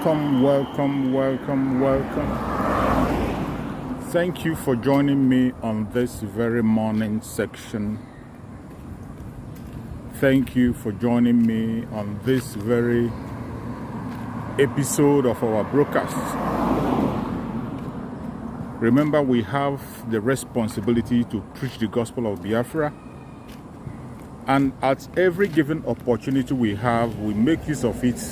Welcome, welcome, welcome, welcome. Thank you for joining me on this very morning section. Thank you for joining me on this very episode of our broadcast. Remember, we have the responsibility to preach the gospel of Biafra, and at every given opportunity we have, we make use of it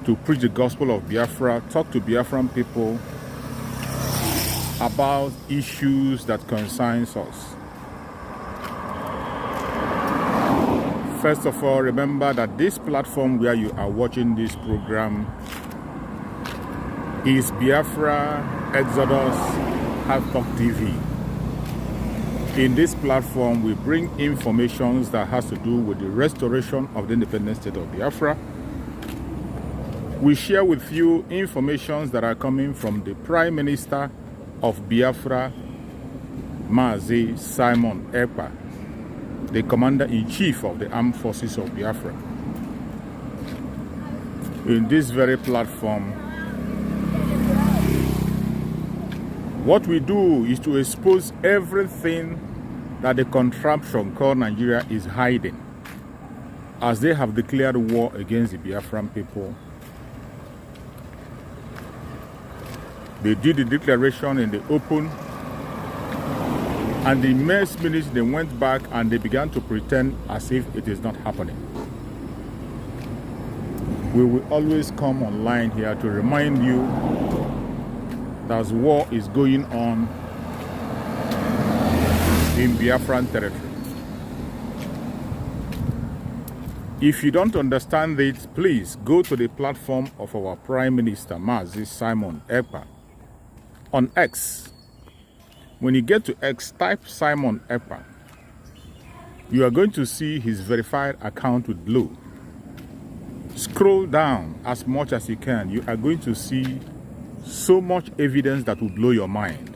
to preach the gospel of Biafra, talk to Biafran people about issues that concerns us. First of all, remember that this platform where you are watching this program is Biafra Exodus Talk TV. In this platform, we bring information that has to do with the restoration of the independent state of Biafra. We share with you information that are coming from the Prime Minister of Biafra, Mazi Simon Ekpa, the Commander-in-Chief of the Armed Forces of Biafra. In this very platform, what we do is to expose everything that the contraption called Nigeria is hiding, as they have declared war against the Biafran people. They did the declaration in the open, and the next minute they went back and they began to pretend as if it is not happening. We will always come online here to remind you that war is going on in Biafran territory. If you don't understand it, please go to the platform of our Prime Minister, Mazi Simon Ekpa, on X. When you get to X, type Simon Ekpa. You are going to see his verified account with blue. Scroll down as much as you can. You are going to see so much evidence that will blow your mind.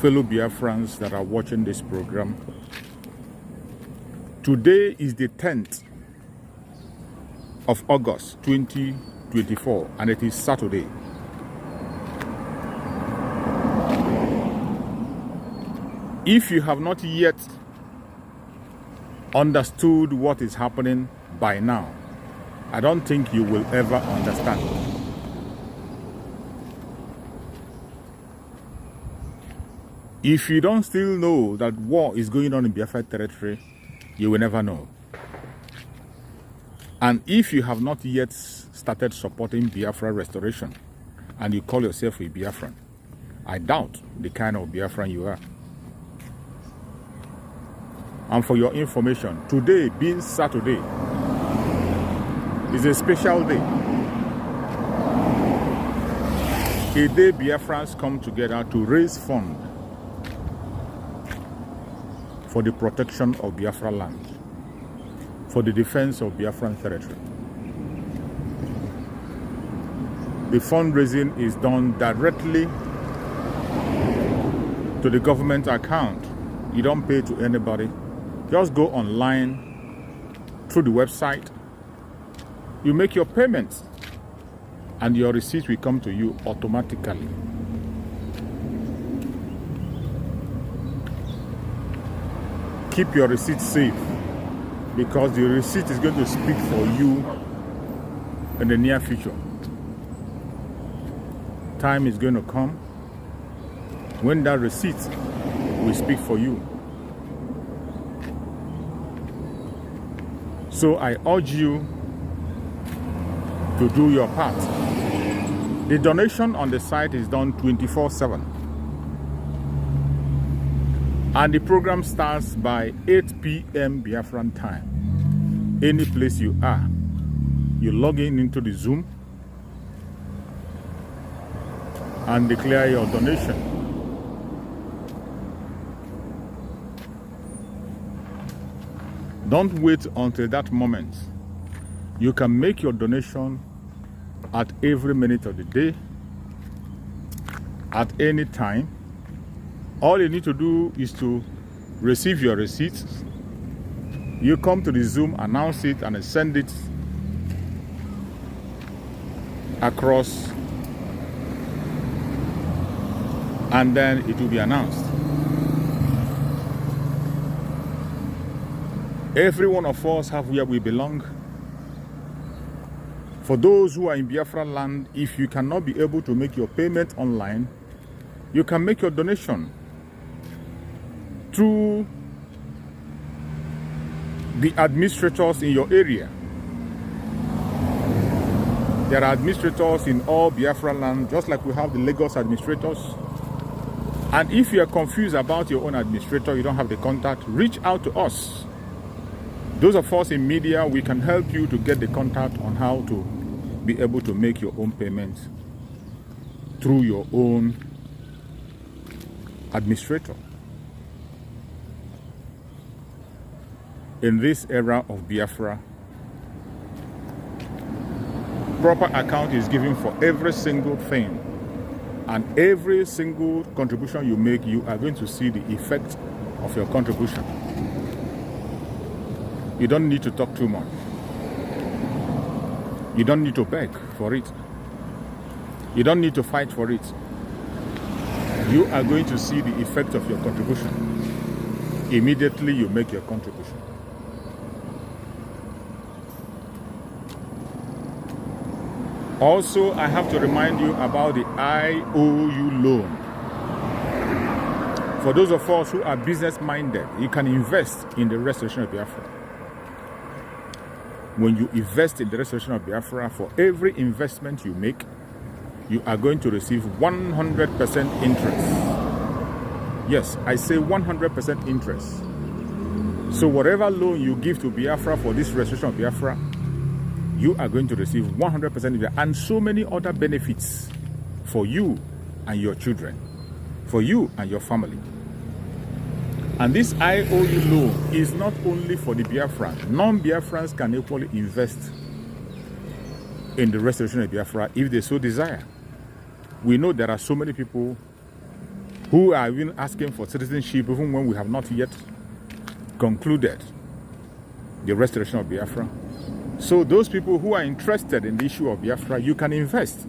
Fellow Biafrans that are watching this program, today is the 10th of August 2024, and it is Saturday. If you have not yet understood what is happening by now, I don't think you will ever understand. If you don't still know that war is going on in Biafra territory, you will never know. And if you have not yet started supporting Biafra restoration and you call yourself a Biafran, I doubt the kind of Biafran you are. And for your information, today being Saturday is a special day. A day Biafrans come together to raise funds for the protection of Biafra land, for the defense of Biafran territory. The fundraising is done directly to the government account. You don't pay to anybody. Just go online through the website. You make your payments and your receipt will come to you automatically. Keep your receipt safe, because the receipt is going to speak for you in the near future. Time is going to come when that receipt will speak for you. So I urge you to do your part. The donation on the site is done 24/7. And the program starts by 8 p.m. Biafran time. Any place you are, you log into the Zoom and declare your donation. Don't wait until that moment. You can make your donation at every minute of the day, at any time. All you need to do is to receive your receipts. You come to the Zoom, announce it, and send it across, and then it will be announced. Every one of us have where we belong. For those who are in Biafra land, if you cannot be able to make your payment online, you can make your donation through the administrators in your area. There are administrators in all Biafra land, just like we have the Lagos administrators. And if you are confused about your own administrator, you don't have the contact, reach out to us. Those of us in media, we can help you to get the contact on how to be able to make your own payments through your own administrator. In this era of Biafra, proper account is given for every single thing, and every single contribution you make, you are going to see the effect of your contribution. You don't need to talk too much. You don't need to beg for it. You don't need to fight for it. You are going to see the effect of your contribution immediately you make your contribution. Also, I have to remind you about the IOU loan. For those of us who are business-minded, you can invest in the restoration of Biafra. When you invest in the restoration of Biafra, for every investment you make, you are going to receive 100% interest. Yes, I say 100% interest. So whatever loan you give to Biafra for this restoration of Biafra, you are going to receive 100% interest, and so many other benefits for you and your children, for you and your family. And this IOU loan is not only for the Biafran. Non-Biafrans can equally invest in the restoration of Biafra if they so desire. We know there are so many people who are even asking for citizenship even when we have not yet concluded the restoration of Biafra. So those people who are interested in the issue of Biafra, you can invest.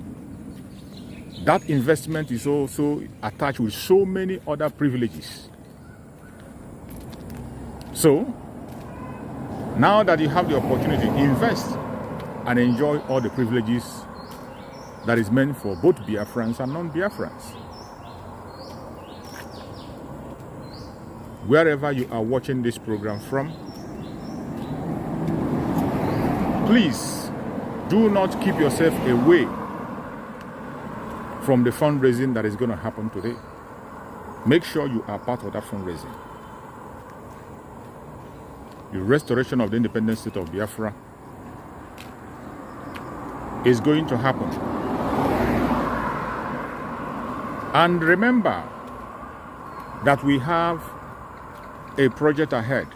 That investment is also attached with so many other privileges. So, now that you have the opportunity, invest and enjoy all the privileges that is meant for both Biafrans and non-Biafrans. Wherever you are watching this program from, please do not keep yourself away from the fundraising that is going to happen today. Make sure you are part of that fundraising. The restoration of the independent state of Biafra is going to happen. And remember that we have a project ahead.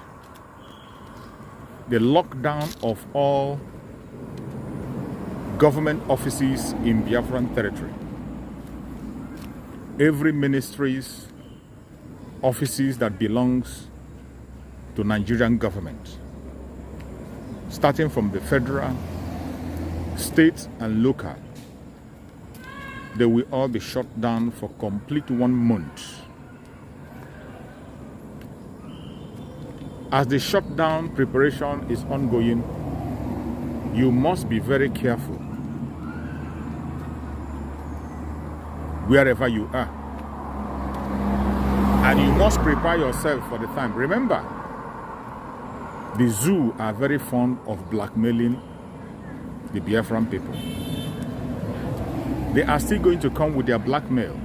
The lockdown of all government offices in Biafran territory. Every ministry's offices that belongs to Nigerian government, starting from the federal, state and local, they will all be shut down for complete 1 month. As the shutdown preparation is ongoing, you must be very careful wherever you are. And you must prepare yourself for the time. Remember, the zoo are very fond of blackmailing the Biafran people. They are still going to come with their blackmail.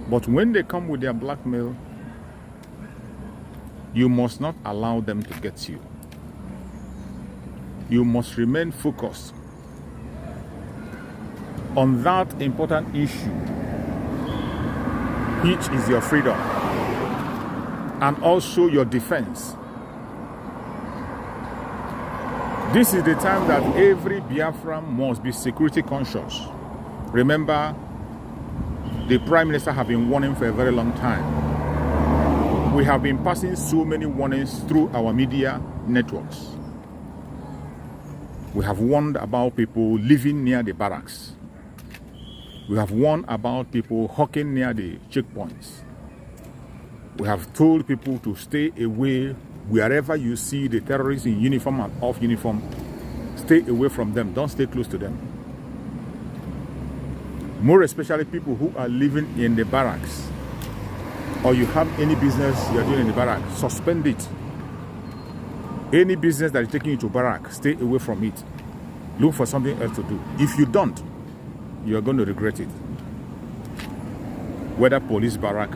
But when they come with their blackmail, you must not allow them to get you. You must remain focused on that important issue, which is your freedom and also your defense. This is the time that every Biafran must be security conscious. Remember, the Prime Minister have been warning for a very long time. We have been passing so many warnings through our media networks. We have warned about people living near the barracks. We have warned about people hawking near the checkpoints. We have told people to stay away wherever you see the terrorists in uniform and off uniform. Stay away from them. Don't stay close to them. More especially people who are living in the barracks, or you have any business you're doing in the barracks, suspend it. Any business that is taking you to barrack, stay away from it. Look for something else to do. If you don't, you are going to regret it. Whether police barrack,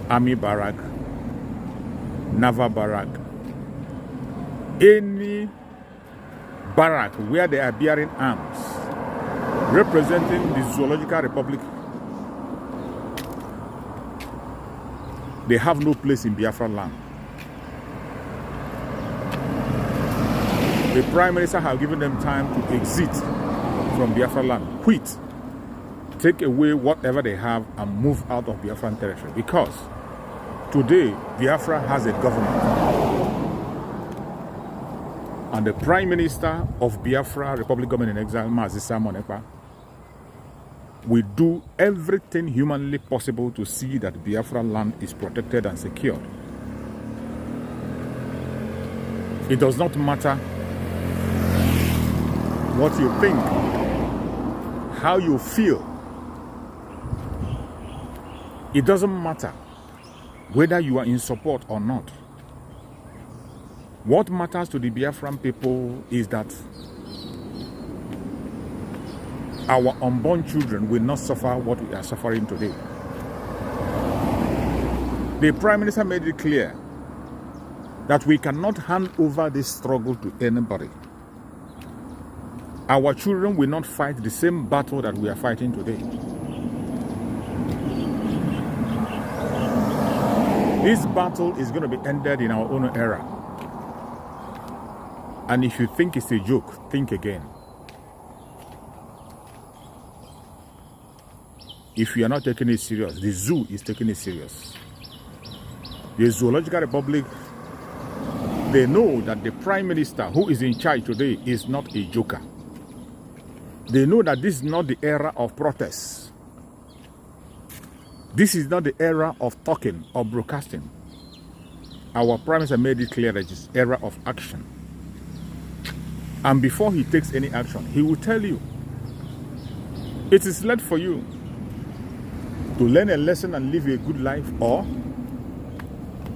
army barrack, naval barrack, any barrack where they are bearing arms representing the Zoological Republic, they have no place in Biafra land. The Prime Minister has given them time to exit from Biafra land. Quit. Take away whatever they have and move out of Biafran territory. Because today, Biafra has a government. And the Prime Minister of Biafra Republic Government in Exile, Mazi Simon Ekpa, will do everything humanly possible to see that Biafra land is protected and secured. It does not matter what you think, how you feel. It doesn't matter whether you are in support or not. What matters to the Biafran people is that our unborn children will not suffer what we are suffering today. The Prime Minister made it clear that we cannot hand over this struggle to anybody. Our children will not fight the same battle that we are fighting today. This battle is going to be ended in our own era. And if you think it's a joke, think again. If you are not taking it serious, the zoo is taking it serious. The Zoological Republic, they know that the Prime Minister who is in charge today is not a joker. They know that this is not the era of protests. This is not the era of talking or broadcasting. Our Prime Minister made it clear that it's era of action. And before he takes any action, he will tell you, it is left for you to learn a lesson and live a good life, or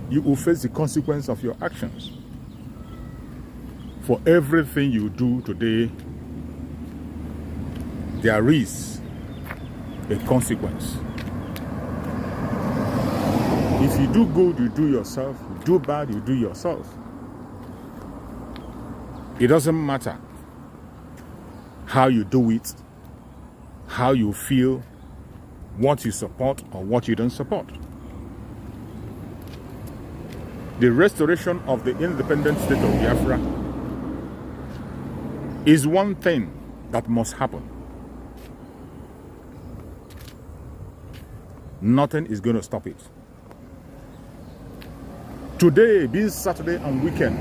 you will face the consequence of your actions. For everything you do today, there is a consequence. If you do good, you do yourself. You do bad, you do yourself. It doesn't matter how you do it, how you feel, what you support or what you don't support. The restoration of the independent state of Biafra is one thing that must happen. Nothing is going to stop it. Today, being Saturday and weekend,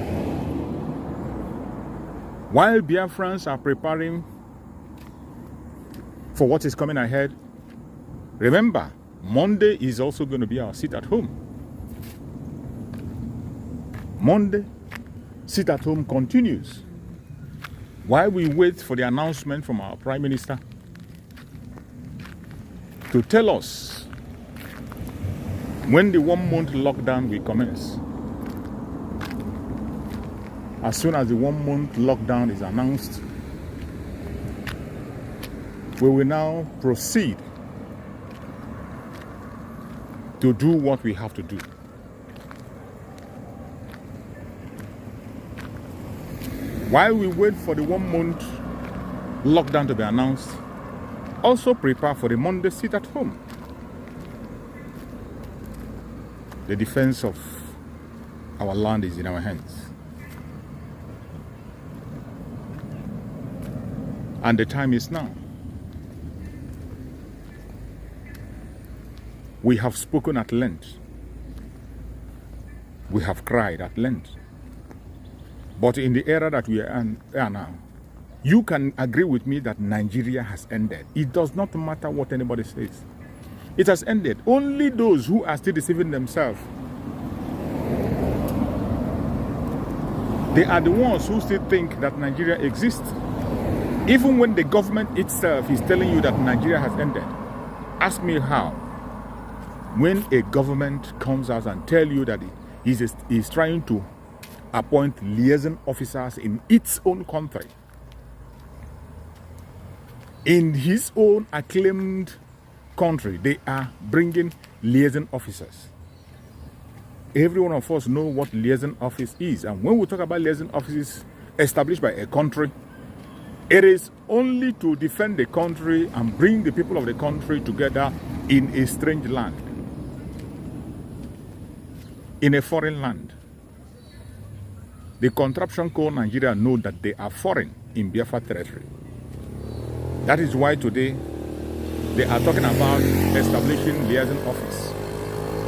while Biafrans are preparing for what is coming ahead, remember, Monday is also going to be our sit at home. Monday, sit at home continues. While we wait for the announcement from our Prime Minister to tell us when the 1 month lockdown will commence. As soon as the 1 month lockdown is announced, we will now proceed to do what we have to do. While we wait for the 1 month lockdown to be announced, also prepare for the Monday sit at home. The defense of our land is in our hands. And the time is now. We have spoken at length. We have cried at length. But in the era that we are now, you can agree with me that Nigeria has ended. It does not matter what anybody says. It has ended. Only those who are still deceiving themselves, they are the ones who still think that Nigeria exists. Even when the government itself is telling you that Nigeria has ended. Ask me how. When a government comes out and tells you that it is trying to appoint liaison officers in its own country, in his own acclaimed country, they are bringing liaison officers. Every one of us know what liaison office is. And when we talk about liaison offices established by a country, it is only to defend the country and bring the people of the country together in a strange land, in a foreign land. The contraption called Nigeria know that they are foreign in Biafra territory. That is why today they are talking about establishing liaison office.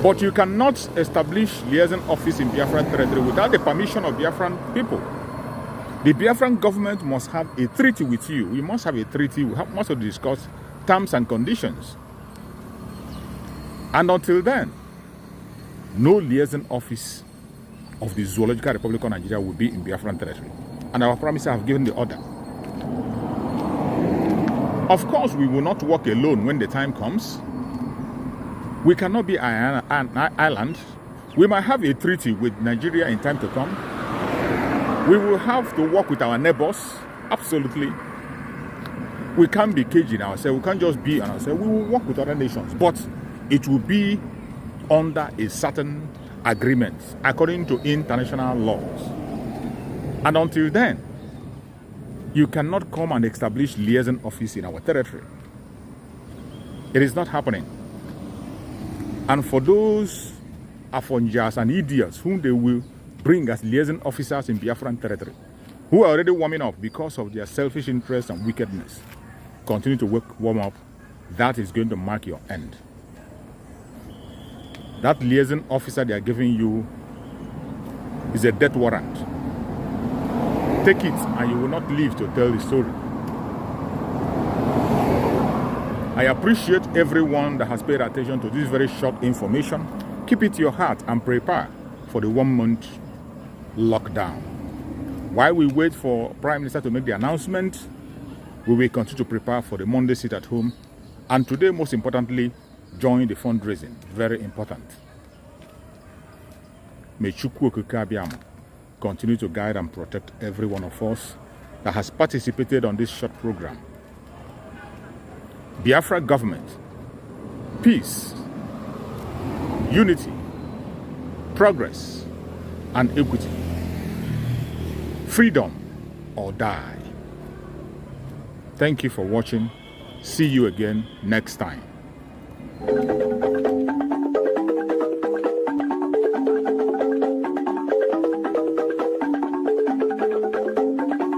But you cannot establish liaison office in Biafran territory without the permission of Biafran people. The Biafran government must have a treaty with you. We must have a treaty. We must discuss terms and conditions. And until then, no liaison office of the Zoological Republic of Nigeria will be in Biafran territory. And our promise have given the order. Of course, we will not work alone when the time comes. We cannot be an island. We might have a treaty with Nigeria in time to come. We will have to work with our neighbors, absolutely. We can't be caging ourselves. We can't just be on ourselves. We will work with other nations, but it will be under a certain agreement according to international laws. And until then, you cannot come and establish liaison office in our territory. It is not happening. And for those Afonjas and idiots whom they will bring as liaison officers in Biafran territory, who are already warming up because of their selfish interest and wickedness, continue to warm up, that is going to mark your end. That liaison officer they are giving you is a death warrant. Take it and you will not live to tell the story. I appreciate everyone that has paid attention to this very short information. Keep it to your heart and prepare for the 1 month lockdown. While we wait for Prime Minister to make the announcement, we will continue to prepare for the Monday sit at home. And today, most importantly, join the fundraising. Very important. May Chukwu Okike Abiamu continue to guide and protect every one of us that has participated on this short program. Biafra government, peace, unity, progress, and equity. Freedom or die. Thank you for watching. See you again next time.